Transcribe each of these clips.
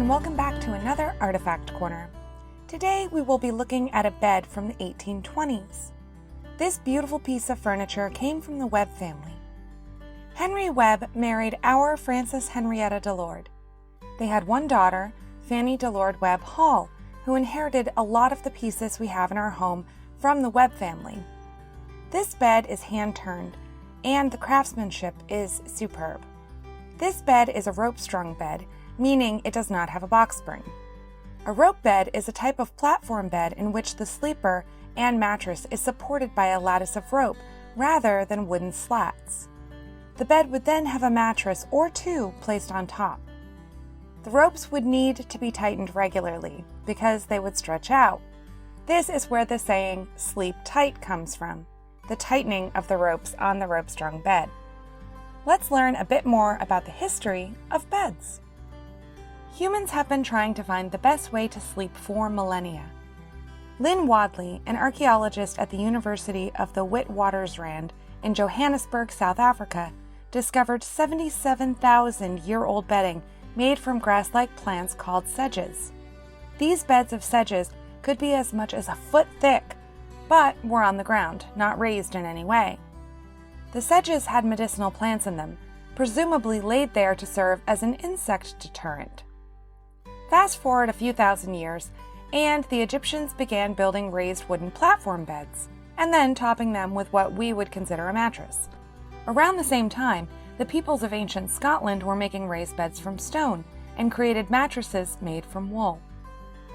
and welcome back to another Artifact Corner. Today we will be looking at a bed from the 1820s. This beautiful piece of furniture came from the Webb family. Henry Webb married our Frances Henrietta Delord. They had one daughter, Fannie Delord Webb Hall, who inherited a lot of the pieces we have in our home from the Webb family. This bed is hand-turned, and the craftsmanship is superb. This bed is a rope-strung bed, meaning it does not have a box spring. A rope bed is a type of platform bed in which the sleeper and mattress is supported by a lattice of rope rather than wooden slats. The bed would then have a mattress or two placed on top. The ropes would need to be tightened regularly because they would stretch out. This is where the saying, "sleep tight," comes from, the tightening of the ropes on the rope-strung bed. Let's learn a bit more about the history of beds. Humans have been trying to find the best way to sleep for millennia. Lynn Wadley, an archaeologist at the University of the Witwatersrand in Johannesburg, South Africa, discovered 77,000-year-old bedding made from grass-like plants called sedges. These beds of sedges could be as much as a foot thick, but were on the ground, not raised in any way. The sedges had medicinal plants in them, presumably laid there to serve as an insect deterrent. Fast forward a few thousand years, and the Egyptians began building raised wooden platform beds, and then topping them with what we would consider a mattress. Around the same time, the peoples of ancient Scotland were making raised beds from stone, and created mattresses made from wool.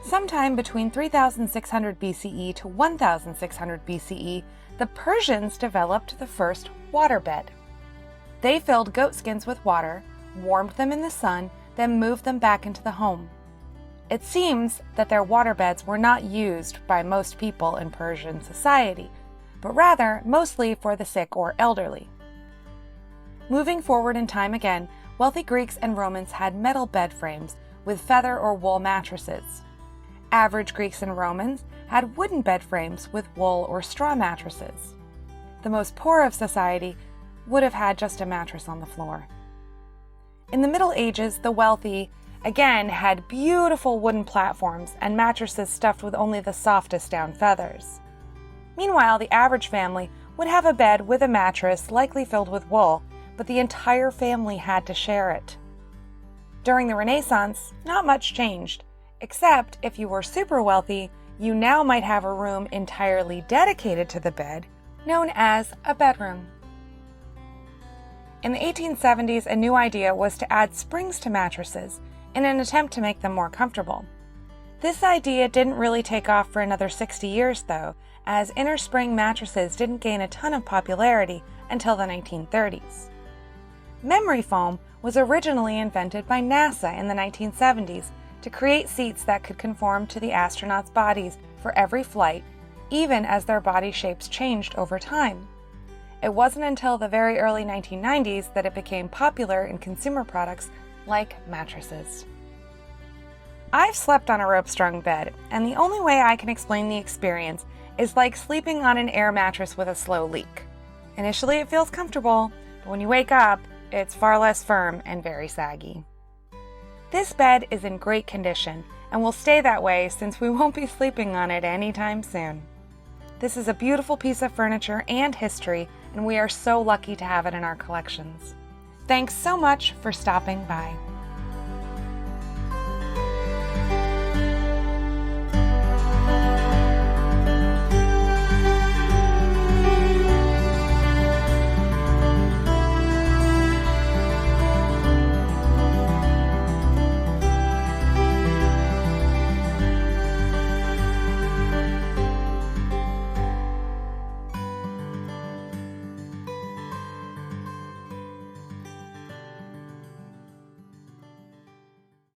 Sometime between 3600 BCE to 1600 BCE, the Persians developed the first waterbed. They filled goat skins with water, warmed them in the sun, then moved them back into the home. It seems that their waterbeds were not used by most people in Persian society, but rather mostly for the sick or elderly. Moving forward in time again, wealthy Greeks and Romans had metal bed frames with feather or wool mattresses. Average Greeks and Romans had wooden bed frames with wool or straw mattresses. The most poor of society would have had just a mattress on the floor. In the Middle Ages, the wealthy, again, had beautiful wooden platforms and mattresses stuffed with only the softest down feathers. Meanwhile, the average family would have a bed with a mattress likely filled with wool, but the entire family had to share it. During the Renaissance, not much changed, except if you were super wealthy, you now might have a room entirely dedicated to the bed, known as a bedroom. In the 1870s, a new idea was to add springs to mattresses in an attempt to make them more comfortable. This idea didn't really take off for another 60 years, though, as inner spring mattresses didn't gain a ton of popularity until the 1930s. Memory foam was originally invented by NASA in the 1970s to create seats that could conform to the astronauts' bodies for every flight, even as their body shapes changed over time. It wasn't until the very early 1990s that it became popular in consumer products like mattresses. I've slept on a rope-strung bed, and the only way I can explain the experience is like sleeping on an air mattress with a slow leak. Initially it feels comfortable, but when you wake up, it's far less firm and very saggy. This bed is in great condition and will stay that way since we won't be sleeping on it anytime soon. This is a beautiful piece of furniture and history, and we are so lucky to have it in our collections. Thanks so much for stopping by.